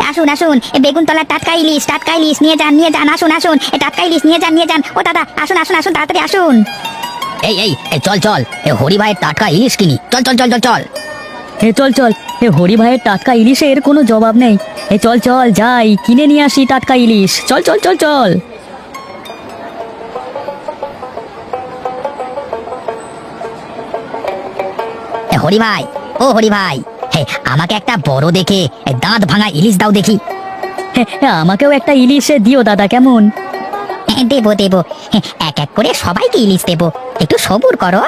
আসুন আসুন, বেগুন তলার টাটকা ইলিশ নিয়ে যান, আসুন আসুন, টাটকা ইলিশ নিয়ে যান। ও দাদা, আসুন আসুন আসুন, তাড়াতাড়ি আসুন। এই চল চল, হরি ভাইয়ের টাটকা ইলিশ কিনি, চল চল চল চল চল। চল চল, হরি ভাইয়ের টাটকা ইলিশের কোনো জবাব নেই। চল চল যাই, কিনে নিয়ে আসি টাটকা ইলিশ, চল চল চল চল। হরি ভাই, ও হরি ভাই, আমাকে একটা বড় দেখে দাঁত ভাঙা ইলিশ দাও দেখি। আমাকেও একটা ইলিশ দিও দাদা, কেমন? দেবো দেবো, এক এক করে সবাইকে ইলিশ দেবো, একটু সবুর করো।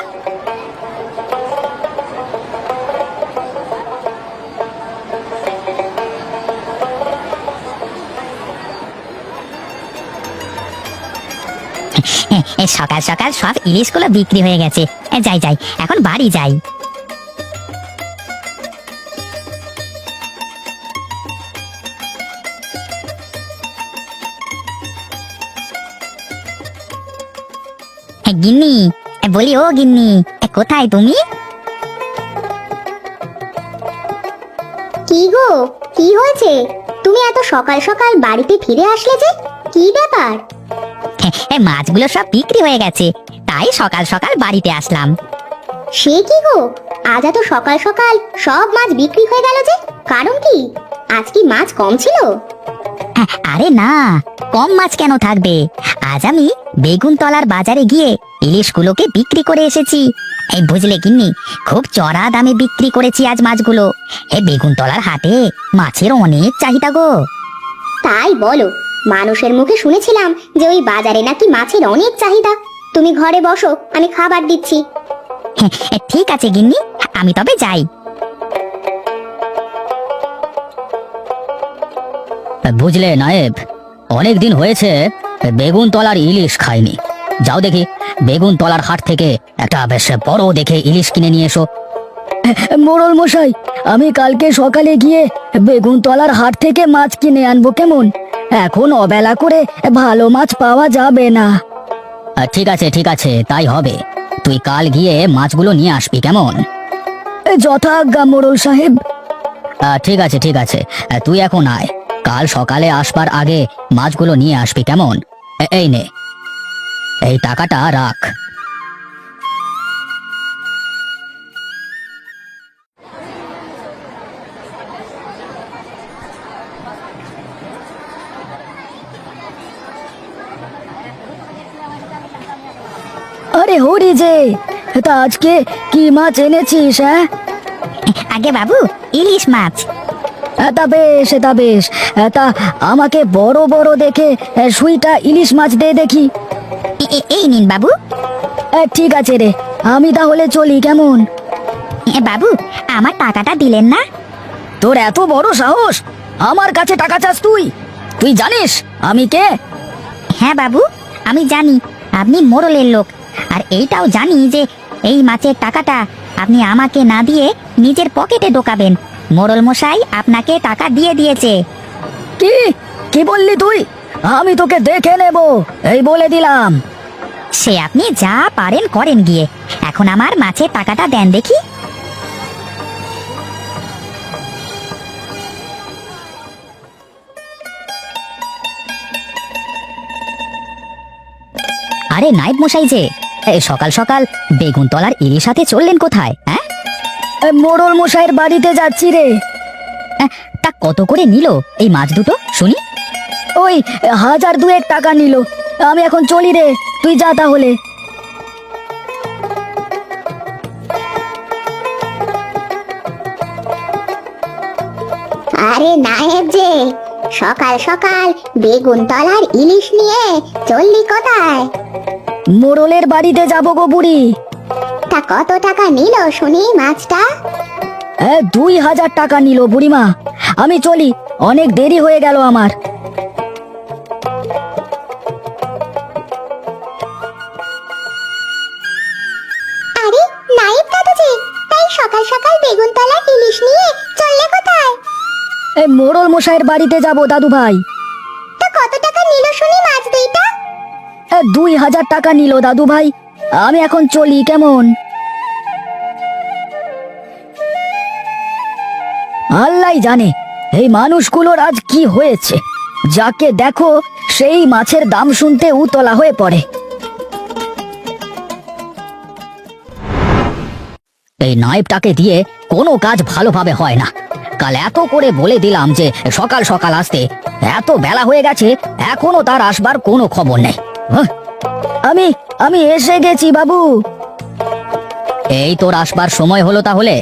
সকাল সকাল সব ইলিশগুলো বিক্রি হয়ে গেছে। যাই যাই, এখন বাড়ি যাই। গিন্নি, বলি ও গিন্নি, কোথায় তুমি? কি গো, কি হয়েছে? তুমি এত সকাল সকাল বাড়িতে ফিরে আসলে যে, কি ব্যাপার? মাছগুলো সব বিক্রি হয়ে গেছে, তাই সকাল সকাল বাড়িতে আসলাম। সে কি গো, আজ এত সকাল সকাল সব মাছ বিক্রি হয়ে গেল যে, কারণ কি? আজ কি মাছ কম ছিল? আরে না, কম মাছ কেন থাকবে? আজ আমি বেগুনতলার বাজারে গিয়ে ইলিশগুলোকে বিক্রি করে এসেছি। এই বুঝলে গিন্নি, খুব চড়া দামে বিক্রি করেছি আজ মাছগুলো। বেগুনতলার হাটে মাছের অনেক চাহিদা গো। তাই বলো, মানুষের মুখে শুনেছিলাম যে ওই বাজারে নাকি মাছের অনেক চাহিদা। তুমি ঘরে বসো, আমি খাবার দিচ্ছি। ঠিক আছে গিন্নি, আমি তবে যাই। বুঝলে নায়েব, অনেক দিন হয়েছে বেগুন তলার ইলিশ খাইনি। যাও দেখি বেগুন তলার হাট থেকে একটা বেশ বড় দেখে ইলিশ কিনে নিয়ে এসো। মোড়ল মশাই, আমি কালকে সকালে গিয়ে বেগুনতলার হাট থেকে মাছ কিনে আনবো, কেমন? এখন অবেলা করে ভালো মাছ পাওয়া যাবে না। ঠিক আছে ঠিক আছে, তাই হবে। তুই কাল গিয়ে মাছগুলো নিয়ে আসবি, কেমন? যথাজ্ঞা মোড়ল সাহেব। ঠিক আছে ঠিক আছে, তুই এখন আয়, কাল সকালে আসবার আগে মাছগুলো নিয়ে আসবি, কেমন? এই নে, এই টাকাটা রাখ। আরে হরি যে, তা আজকে কি মাছ এনেছিস? আগে বাবু, ইলিশ মাছ। তা বেশ, তা আমাকে বড় বড় দেখে সুইটা ইলিশ মাছ দে দেখি। এই নিন বাবু। ঠিক আছে রে, আমি তাহলে চলি, কেমন? বাবু, আমার টাকাটা দিলেন না? তোর এত বড় সাহস, আমার কাছে টাকা চাস তুই? তুই জানিস আমি কে? হ্যাঁ বাবু, আমি জানি আপনি মোড়লের লোক, আর এইটাও জানি যে এই মাছের টাকাটা আপনি আমাকে না দিয়ে নিজের পকেটে ঢোকাবেন। মোড়ল মশাই আপনাকে টাকা দিয়ে দিয়েছে। কি কি বললি তুই? আমি তোকে দেখে নেব, এই বলে দিলাম। সে আপনি যা পারেন করেন গিয়ে, এখন আমার মাছের টাকাটা দেন দেখি। আরে নায়েব মশাই যে, সকাল সকাল বেগুনতলার ইলিশ হাতে চললেন কোথায়? হ্যাঁ, মোড়ল মশাইয়ের বাড়িতে যাচ্ছি রে। তা কত করে নিল এই মাছ দুটো শুনি? ওই 1000-2 টাকা নিল। আমি এখন চলি রে, তুই যা তাহলে। আরে নায়েব যে, সকাল সকাল বেগুনতলার ইলিশ নিয়ে চললি কোথায়? মোড়লের বাড়িতে যাব গো বুড়ি। তা কত টাকা নিল শুনি মাছটা? 2000 টাকা নিল বুড়িমা। আমি চলি, অনেক দেরি হয়ে গেল আমার। আরে নায়েব দাদু যে, তাই সকাল সকাল বেগুনতলার ইলিশ নিয়ে চললে কোথায়? মোড়ল মশাইয়ের বাড়িতে যাব দাদু ভাই। তা কত টাকা নিল শুনি মাছ দুইটা? 2000 টাকা নিল দাদু ভাই। আমি এখন চলি, কেমন? আল্লাহ জানে এই মানুষগুলোর আজ কি হয়েছে? যাকে দেখো সেই মাছের দাম শুনতে উতলা হয়ে পড়ে। এই নায়েবটাকে দিয়ে কোনো কাজ ভালোভাবে হয় না। কাল এত করে বলে দিলাম যে সকাল সকাল আসতে, এত বেলা হয়ে গেছে এখনো তার আসবার কোনো খবর নেই। হ্যাঁ, আমি আমি এসে গেছি বাবু। এই তোর আসবার সময় হলো তাহলে?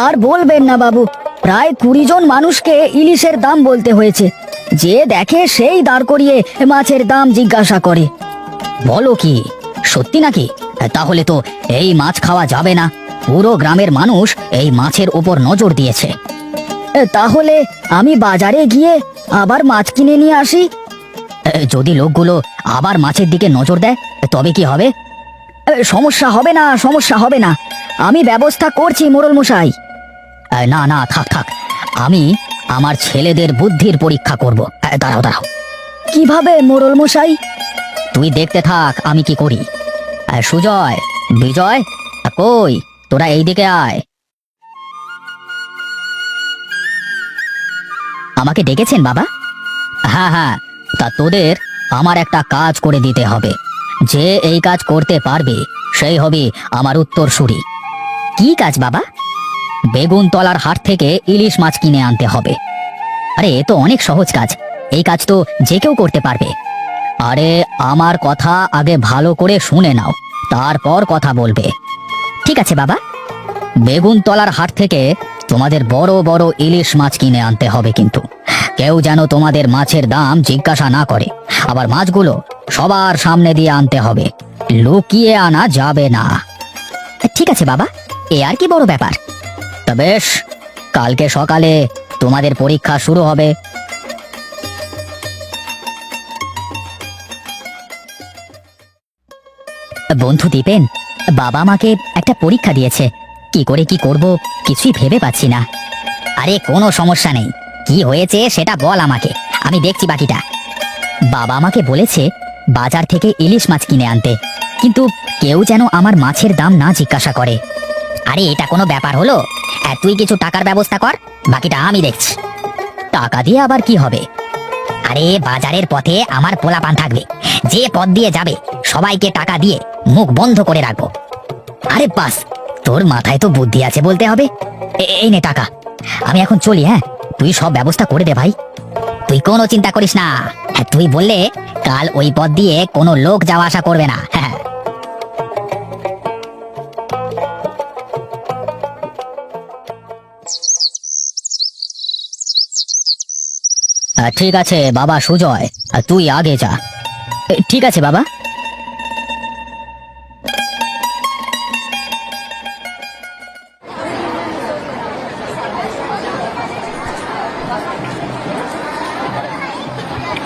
আর বলবেন না বাবু, প্রায় 20 জন মানুষকে ইলিশের দাম বলতে হয়েছে। যে দেখে সেই দাঁড় করিয়ে মাছের দাম জিজ্ঞাসা করে। বলো কি, সত্যি নাকি? তাহলে তো এই মাছ খাওয়া যাবে না। পুরো গ্রামের মানুষ এই মাছের উপর নজর দিয়েছে। তাহলে আমি বাজারে গিয়ে আবার মাছ কিনে নিয়ে আসি। যদি লোকগুলো আবার মাছের দিকে নজর দেয় তবে কি হবে? সমস্যা হবে না, সমস্যা হবে না, আমি ব্যবস্থা করছি মোড়ল মশাই। না না, থাক থাক, আমি আমার ছেলেদের বুদ্ধির পরীক্ষা করব। দাঁড়াও দাঁড়াও, কিভাবে মোড়ল মশাই? তুই দেখতে থাক আমি কি করি। সুজয়, বিজয়, কই তোরা এইদিকে আয়। আমাকে ডেকেছেন বাবা? হ্যাঁ হ্যাঁ, তা তোদের আমার একটা কাজ করে দিতে হবে। যে এই কাজ করতে পারবে সেই হবে আমার উত্তরসূরি। কি কাজ বাবা? বেগুনতলার হাট থেকে ইলিশ মাছ কিনে আনতে হবে। আরে এ তো অনেক সহজ কাজ, এই কাজ তো যে কেউ করতে পারবে। আরে আমার কথা আগে ভালো করে শুনে নাও, তারপর কথা বলবে। ঠিক আছে বাবা। বেগুনতলার হাট থেকে তোমাদের বড় বড় ইলিশ মাছ কিনে আনতে হবে, কিন্তু কেউ যেন তোমাদের মাছের দাম জিজ্ঞাসা না করে। আবার মাছগুলো সবার সামনে দিয়ে আনতে হবে, লুকিয়ে আনা যাবে না। ঠিক আছে বাবা, এ আর কি বড় ব্যাপার। তা বেশ, কালকে সকালে তোমাদের পরীক্ষা শুরু হবে। বন্ধু দীপেন, বাবা আমাকে একটা পরীক্ষা দিয়েছে, কি করে কি করব কিছুই ভেবে পাচ্ছি না। আরে কোনো সমস্যা নেই, কি হয়েছে সেটা বল আমাকে, আমি দেখছি বাকিটা। বাবা আমাকে বলেছে বাজার থেকে ইলিশ মাছ কিনে আনতে, কিন্তু কেউ যেন আমার মাছের দাম না জিজ্ঞাসা করে। আরে এটা কোনো ব্যাপার হলো? তুই কিছু টাকার ব্যবস্থা কর, বাকিটা আমি দেখছি। টাকা দিয়ে আবার কি হবে? আরে বাজারের পথে আমার পোলাপান থাকবে, যে পথ দিয়ে যাবে সবাইকে টাকা দিয়ে মুখ বন্ধ করে রাখবো। আরে বাস, তোর মাথায় তো বুদ্ধি আছে বলতে হবে। এই নে টাকা, আমি এখন চলি। হ্যাঁ, তুই সব ব্যবস্থা করে দে ভাই, তুই কোনো চিন্তা করিস না। হ্যাঁ, তুই বললে কাল ওই পথ দিয়ে কোনো লোক যাওয়া আসা করবে না। হ্যাঁ, ঠিক আছে বাবা সুজয়, তুই আগে যা। ঠিক আছে বাবা।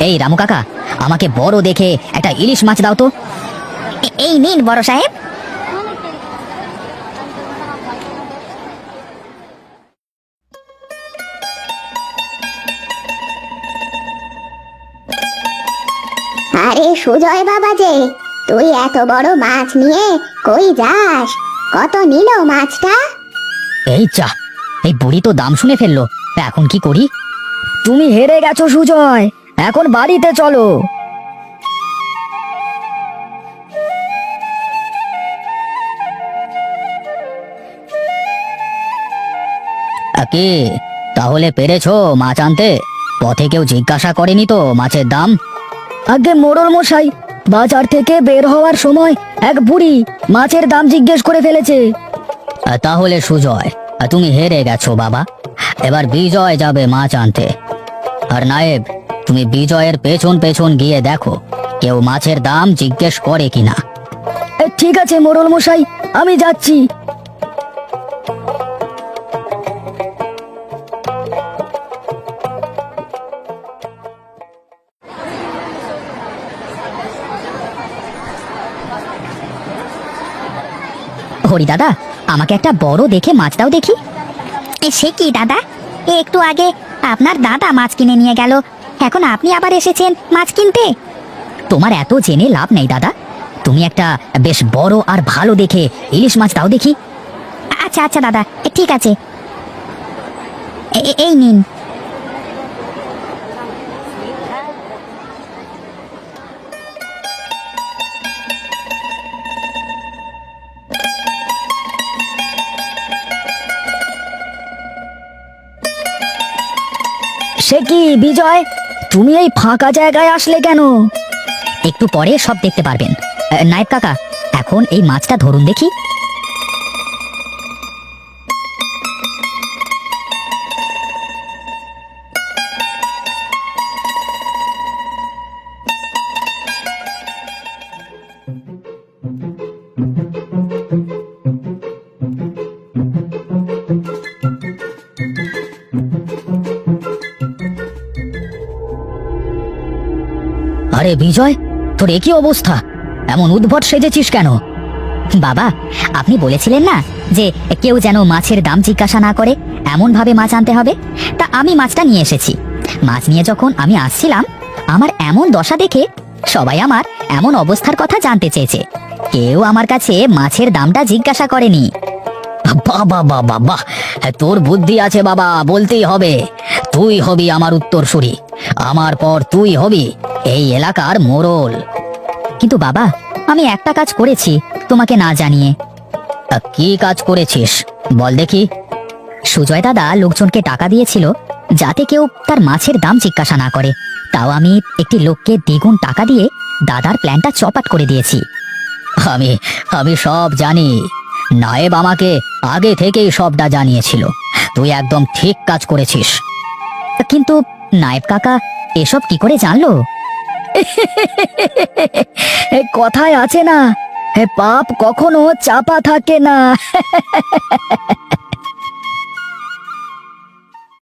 এই রামু কাকা, আমাকে বড় দেখে একটা ইলিশ মাছ দাও তো। এই নিন বড় সাহেব। আরে সুজয় বাবা যে, তুই এত বড় মাছ নিয়ে কই যাস? কত নিল মাছটা? এই যা, এই বুড়ি তো দাম শুনে ফেললো, এখন কি করি? তুমি হেরে গেছো সুজয়, এখন বাড়িতে চলো। কি তাহলে পেরেছো মাছ আনতে? পথে কেউ জিজ্ঞাসা করেনি তো মাছের দাম? আগে মোড়ল মশাই, বাজার থেকে বের হওয়ার সময় এক বুড়ি মাছের দাম জিজ্ঞেস করে ফেলেছে। তাহলে সুজয়, তুমি হেরে গেছো বাবা। এবার বিজয় যাবে মাছ আনতে। আর নায়েব, তুমি বিজয়ের পেছন পেছন গিয়ে দেখো কেউ মাছের দাম জিজ্ঞেস করে কিনা। ঠিক আছে মোড়ল মশাই, আমি যাচ্ছি। হরি দাদা, আমাকে একটা বড় দেখে মাছ দাও দেখি। সে কি দাদা, একটু আগে আপনার দাদা মাছ কিনে নিয়ে গেল, এখন আপনি আবার এসেছেন মাছ কিনতে? তোমার এত জেনে লাভ নেই দাদা, তুমি একটা বেশ বড় আর ভালো দেখে ইলিশ মাছ দাও দেখি। আচ্ছা আচ্ছা দাদা, ঠিক আছে, এই নিন। সে কি বিজয়, তুমি এই ফাঁকা জায়গায় আসলে কেন? একটু পরে সব দেখতে পারবেন। নায়েব কাকা, এখন এই মাছটা ধরুন দেখি। আরে বিজয়, তোর এ কি অবস্থা? এমন উদ্ভট সেজেছিস কেন? বাবা, আপনি বলেছিলেন না যে কেউ যেন মাছের দাম জিজ্ঞাসা না করে, এমন ভাবে মাছ আনতে হবে। তা আমি মাছটা নিয়ে এসেছি। মাছ নিয়ে যখন আমি আসছিলাম, আমার এমন দশা দেখে সবাই আমার এমন অবস্থার কথা জানতে চেয়েছে। কেউ আমার কাছে মাছের দামটা জিজ্ঞাসা করেনি। বাবা বাবা বাহ, তোর বুদ্ধি আছে বাবা, বলতেই হবে। তুই হবি আমার উত্তরসূরি, আমার পর তুই হবি এই এলাকার মোড়ল। কিন্তু বাবা, আমি একটা কাজ করেছি তোমাকে না জানিয়ে। কি কাজ করেছিস বল দেখি। সুজয় দাদা লোকজনকে টাকা দিয়েছিল যাতে কেউ তার মাছের দাম জিজ্ঞাসা না করে। তাও আমি একটি লোককে দ্বিগুণ টাকা দিয়ে দাদার প্ল্যানটা চপাট করে দিয়েছি। আমি আমি সব জানি। নায়েব আমাকে আগে থেকেই সবটা জানিয়েছিল। তুই একদম ঠিক কাজ করেছিস। কিন্তু নায়েব কাকা এসব কি করে জানলো? এ কথায় আছে না, পাপ কখনো চাপা থাকে না।